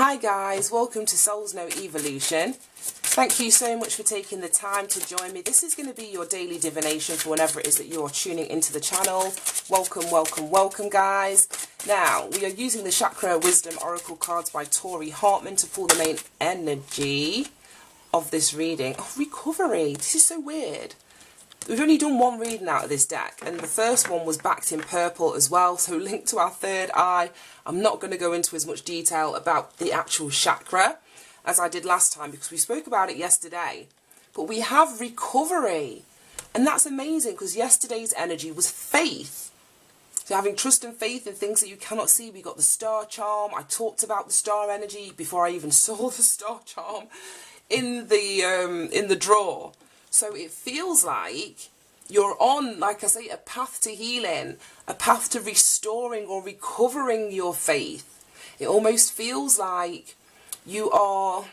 Hi guys, welcome to Soul's No Evolution. Thank you so much for taking the time to join me. This is going to be your daily divination for whenever it is that you are tuning into the channel. Welcome, welcome, welcome guys. Now, we are using the Chakra Wisdom Oracle cards by Tori Hartman to pull the main energy of this reading. Oh, recovery. This is so weird. We've only done one reading out of this deck, and the first one was backed in purple as well, so linked to our third eye. I'm not going to go into as much detail about the actual chakra as I did last time, because we spoke about it yesterday. But we have recovery, and that's amazing, because yesterday's energy was faith. So having trust and faith in things that you cannot see. We got the star charm. I talked about the star energy before I even saw the star charm in the draw. So it feels like you're on, like I say, a path to healing, a path to restoring or recovering your faith. It almost feels like you are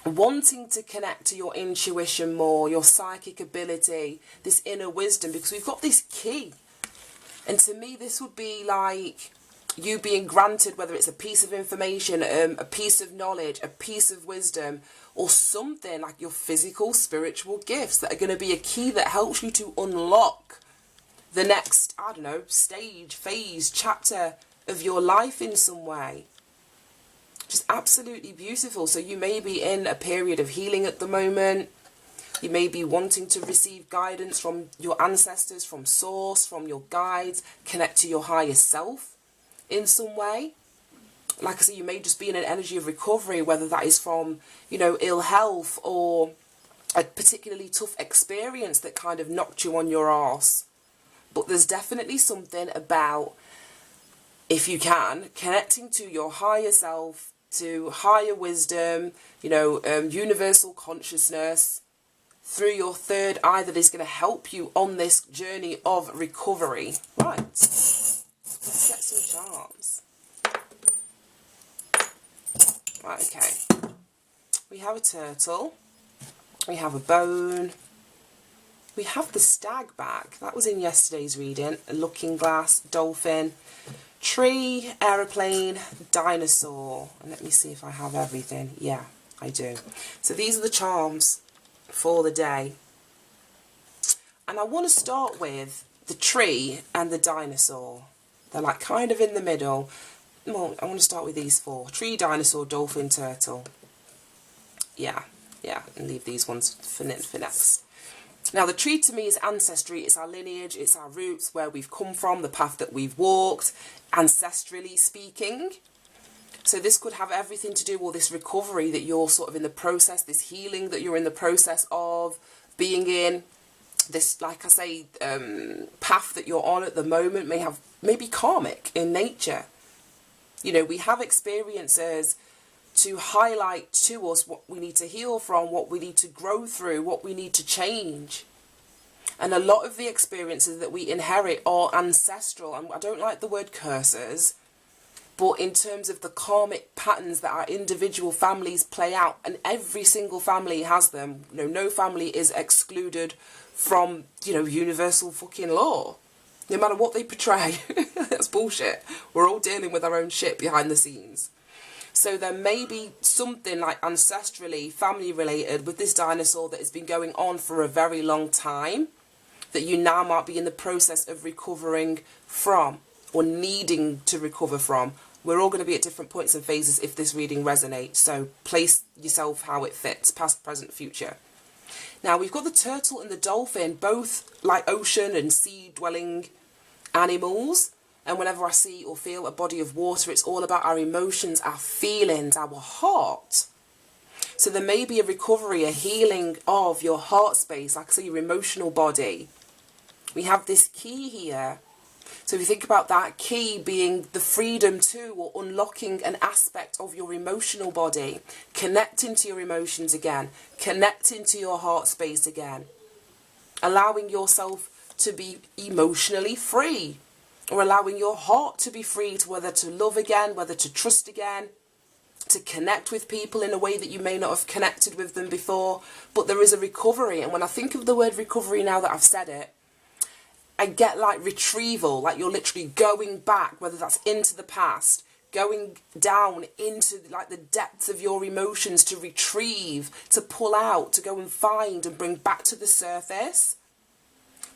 wanting to connect to your intuition more, your psychic ability, this inner wisdom, because we've got this key. And to me, this would be like you being granted, whether it's a piece of information, a piece of knowledge, a piece of wisdom, or something like your physical, spiritual gifts that are going to be a key that helps you to unlock the next, I don't know, stage, phase, chapter of your life in some way. Just absolutely beautiful. So you may be in a period of healing at the moment. You may be wanting to receive guidance from your ancestors, from source, from your guides, connect to your higher self in some way. Like I say, you may just be in an energy of recovery, whether that is from, you know, ill health or a particularly tough experience that kind of knocked you on your arse. But there's definitely something about, if you can, connecting to your higher self, to higher wisdom, you know, universal consciousness through your third eye that is going to help you on this journey of recovery. Right, let's get some charms. Right, okay. We have a turtle. We have a bone. We have the stag back. That was in yesterday's reading. A looking glass, dolphin, tree, aeroplane, dinosaur. And let me see if I have everything. Yeah, I do. So these are the charms for the day. And I want to start with the tree and the dinosaur. They're like kind of in the middle. Well, I want to start with these four. Tree, dinosaur, dolphin, turtle. Yeah, and leave these ones for next. Now, the tree to me is ancestry. It's our lineage. It's our roots, where we've come from, the path that we've walked, ancestrally speaking. So this could have everything to do with this recovery that you're sort of in the process, this healing that you're in the process of being in. This, like I say, path that you're on at the moment may be karmic in nature. You know, we have experiences to highlight to us what we need to heal from, what we need to grow through, what we need to change. And a lot of the experiences that we inherit are ancestral. And I don't like the word curses, but in terms of the karmic patterns that our individual families play out, and every single family has them. You know, no family is excluded from, you know, universal fucking law. No matter what they portray. That's bullshit. We're all dealing with our own shit behind the scenes. So there may be something like ancestrally, family related with this dinosaur that has been going on for a very long time, that you now might be in the process of recovering from, or needing to recover from. We're all going to be at different points and phases if this reading resonates. So place yourself how it fits, past, present, future. Now, we've got the turtle and the dolphin, both like ocean and sea-dwelling animals. And whenever I see or feel a body of water, it's all about our emotions, our feelings, our heart. So there may be a recovery, a healing of your heart space, like I say, your emotional body. We have this key here. So if you think about that key being the freedom to, or unlocking an aspect of your emotional body, connecting to your emotions again, connecting to your heart space again, allowing yourself to be emotionally free, or allowing your heart to be free to whether to love again, whether to trust again, to connect with people in a way that you may not have connected with them before. But there is a recovery. And when I think of the word recovery now that I've said it, I get like retrieval, like you're literally going back, whether that's into the past, going down into like the depths of your emotions to retrieve, to pull out, to go and find and bring back to the surface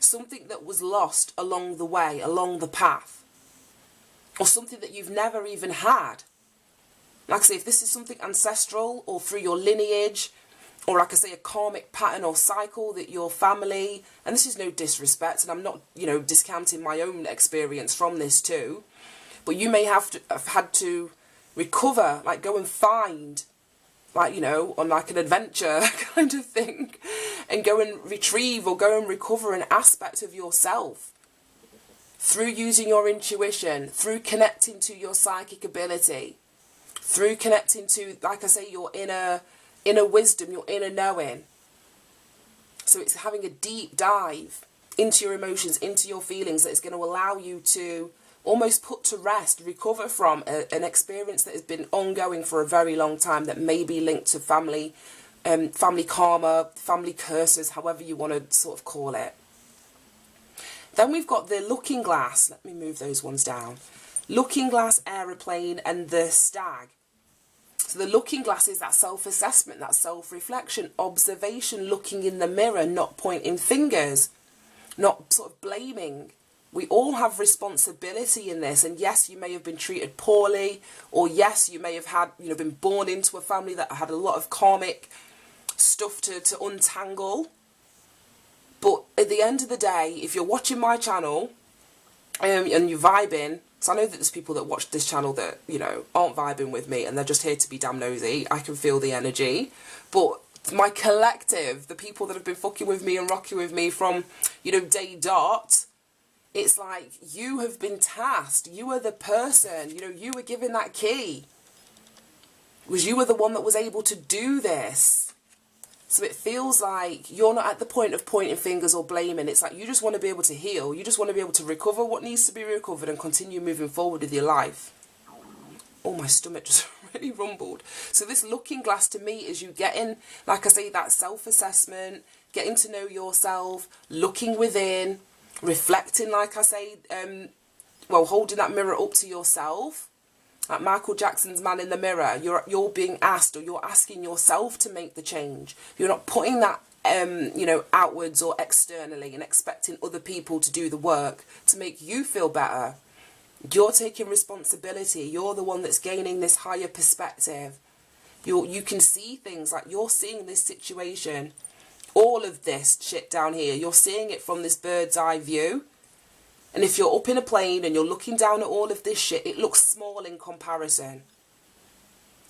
something that was lost along the way, along the path, or something that you've never even had. Like I say, if this is something ancestral or through your lineage, or like I say, a karmic pattern or cycle that your family, and this is no disrespect, and I'm not, discounting my own experience from this too, but you may have had to recover, like go and find, like, on like an adventure kind of thing, and go and retrieve or go and recover an aspect of yourself through using your intuition, through connecting to your psychic ability, through connecting to, like I say, your inner wisdom, your inner knowing. So it's having a deep dive into your emotions, into your feelings, that is going to allow you to almost put to rest, recover from an experience that has been ongoing for a very long time, that may be linked to family karma, family curses, however you want to sort of call it. Then we've got the looking glass. Let me move those ones down. Looking glass, aeroplane, and the stag. So the looking glass is that self-assessment, that self-reflection, observation, looking in the mirror, not pointing fingers, not sort of blaming. We all have responsibility in this, and yes, you may have been treated poorly, or yes, you may have had, been born into a family that had a lot of karmic stuff to untangle. But at the end of the day, if you're watching my channel and you're vibing, so I know that there's people that watch this channel that, aren't vibing with me and they're just here to be damn nosy. I can feel the energy. But my collective, the people that have been fucking with me and rocking with me from, day dot, it's like you have been tasked. You are the person, you were given that key. Because you were the one that was able to do this. So it feels like you're not at the point of pointing fingers or blaming. It's like you just want to be able to heal. You just want to be able to recover what needs to be recovered and continue moving forward with your life. Oh, my stomach just really rumbled. So this looking glass to me is you getting, like I say, that self-assessment, getting to know yourself, looking within, reflecting, like I say, holding that mirror up to yourself. Like Michael Jackson's Man in the Mirror, you're being asked, or you're asking yourself to make the change. You're not putting that, outwards or externally and expecting other people to do the work to make you feel better. You're taking responsibility. You're the one that's gaining this higher perspective. You can see things, like you're seeing this situation, all of this shit down here. You're seeing it from this bird's eye view. And if you're up in a plane and you're looking down at all of this shit, it looks small in comparison.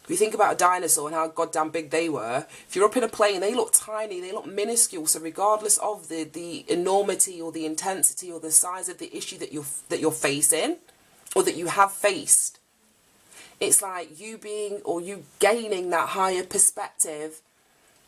If you think about a dinosaur and how goddamn big they were, if you're up in a plane, they look tiny, they look minuscule. So regardless of the enormity or the intensity or the size of the issue that you're facing, or that you have faced, it's like you gaining that higher perspective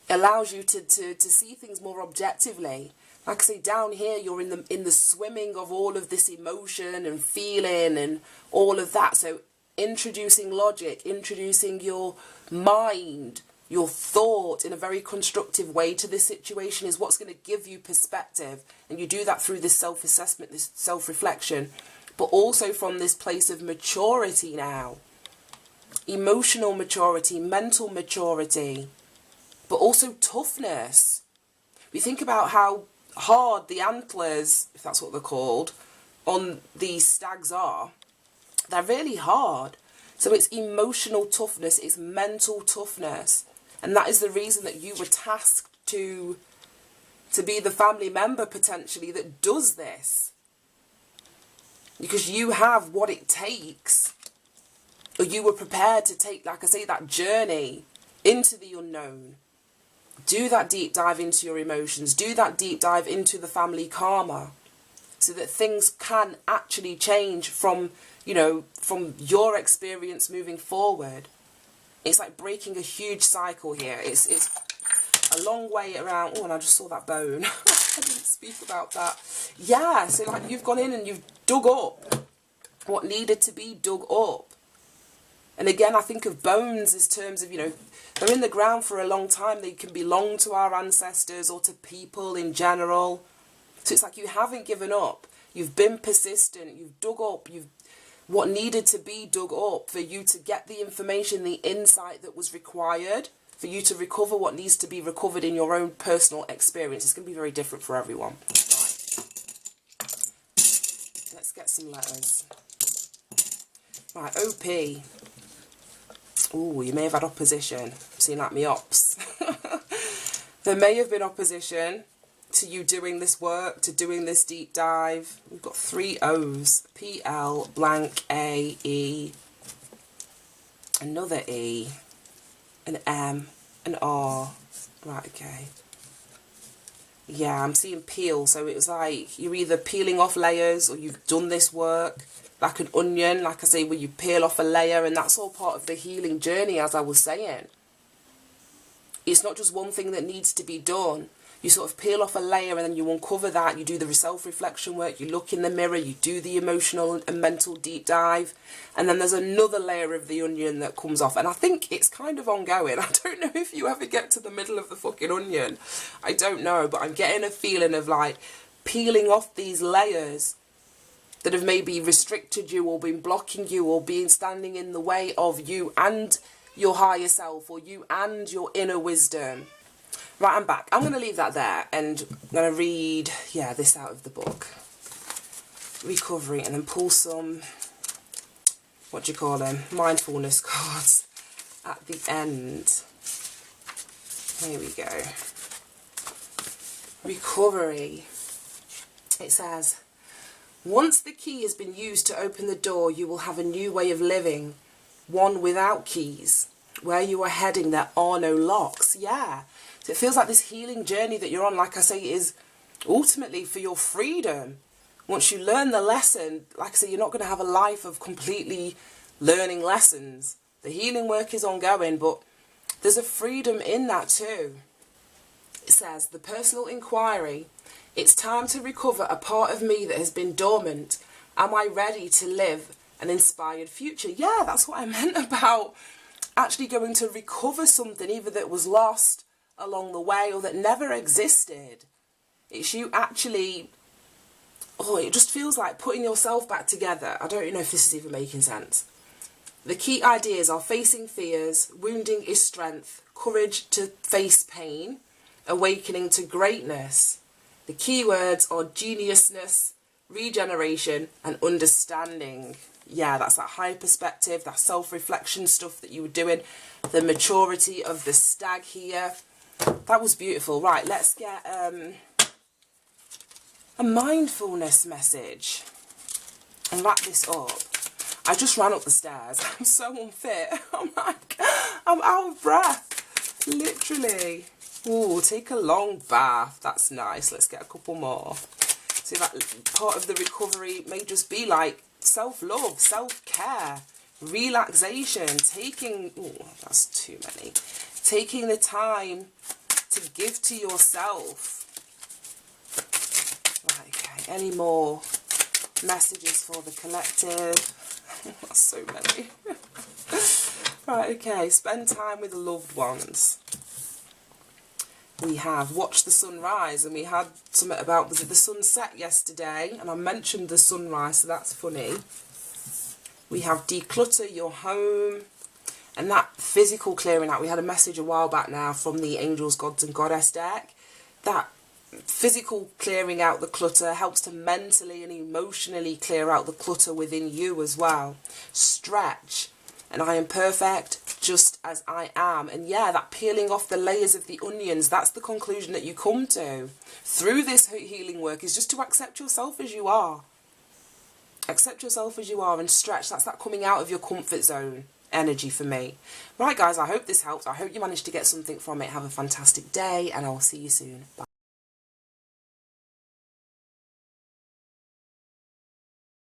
allows you to see things more objectively. Like I say, down here, you're in the swimming of all of this emotion and feeling and all of that. So introducing logic, introducing your mind, your thought in a very constructive way to this situation is what's going to give you perspective. And you do that through this self-assessment, this self-reflection, but also from this place of maturity now. Emotional maturity, mental maturity, but also toughness. We think about how hard the antlers, if that's what they're called, on these stags are. They're really hard. So it's emotional toughness, it's mental toughness. And that is the reason that you were tasked to be the family member potentially that does this. Because you have what it takes, or you were prepared to take, like I say, that journey into the unknown. Do that deep dive into your emotions. Do that deep dive into the family karma, so that things can actually change from your experience moving forward. It's like breaking a huge cycle here. It's a long way around. Oh, and I just saw that bone. I didn't speak about that. Yeah, so like you've gone in and you've dug up what needed to be dug up. And again, I think of bones as terms of, they're in the ground for a long time. They can belong to our ancestors or to people in general. So it's like you haven't given up. You've been persistent. You've dug up. You've what needed to be dug up for you to get the information, the insight that was required for you to recover what needs to be recovered in your own personal experience. It's going to be very different for everyone. Right. Let's get some letters. Right, OP. Ooh, you may have had opposition. Seeing like me ops. There may have been opposition to you doing this work, to doing this deep dive. We've got 3 O's. PL, blank, A, E, another E, an M, an R. Right, okay. Yeah, I'm seeing peel. So it was like you're either peeling off layers or you've done this work. Like an onion, like I say, where you peel off a layer, and that's all part of the healing journey, as I was saying. It's not just one thing that needs to be done. You sort of peel off a layer and then you uncover that. You do the self-reflection work, you look in the mirror, you do the emotional and mental deep dive. And then there's another layer of the onion that comes off. And I think it's kind of ongoing. I don't know if you ever get to the middle of the fucking onion. I don't know, but I'm getting a feeling of like peeling off these layers that have maybe restricted you or been blocking you or been standing in the way of you and your higher self, or you and your inner wisdom. Right, I'm back. I'm going to leave that there, and I'm going to read, this out of the book. Recovery, and then pull some, what do you call them? Mindfulness cards at the end. Here we go. Recovery. It says, once the key has been used to open the door, you will have a new way of living. One without keys. Where you are heading, there are no locks. Yeah. So it feels like this healing journey that you're on, like I say, is ultimately for your freedom. Once you learn the lesson, like I say, you're not going to have a life of completely learning lessons. The healing work is ongoing, but there's a freedom in that too. It says, the personal inquiry. It's time to recover a part of me that has been dormant. Am I ready to live an inspired future? Yeah, that's what I meant about actually going to recover something, either that was lost along the way or that never existed. It's you actually, it just feels like putting yourself back together. I don't know if this is even making sense. The key ideas are facing fears, wounding is strength, courage to face pain, awakening to greatness. The key words are geniusness, regeneration and understanding. Yeah, that's that higher perspective, that self-reflection stuff that you were doing, the maturity of the stag here. That was beautiful. Right, let's get a mindfulness message and wrap this up. I just ran up the stairs. I'm so unfit. I'm out of breath. Literally. Ooh, take a long bath. That's nice. Let's get a couple more. See, that part of the recovery may just be like self-love, self-care, relaxation, that's too many. Taking the time to give to yourself. Right, okay, any more messages for the collective? That's so many. Right, okay, spend time with loved ones. We have watched the sunrise, and we had something about, was it the sunset yesterday? And I mentioned the sunrise, so that's funny. We have declutter your home, and that physical clearing out. We had a message a while back now from the Angels, Gods and Goddess deck. That physical clearing out the clutter helps to mentally and emotionally clear out the clutter within you as well. Stretch. And I am perfect just as I am. And yeah, that peeling off the layers of the onions, that's the conclusion that you come to through this healing work, is just to accept yourself as you are. Accept yourself as you are and stretch. That's that coming out of your comfort zone energy for me. Right, guys, I hope this helps. I hope you managed to get something from it. Have a fantastic day, and I'll see you soon. Bye.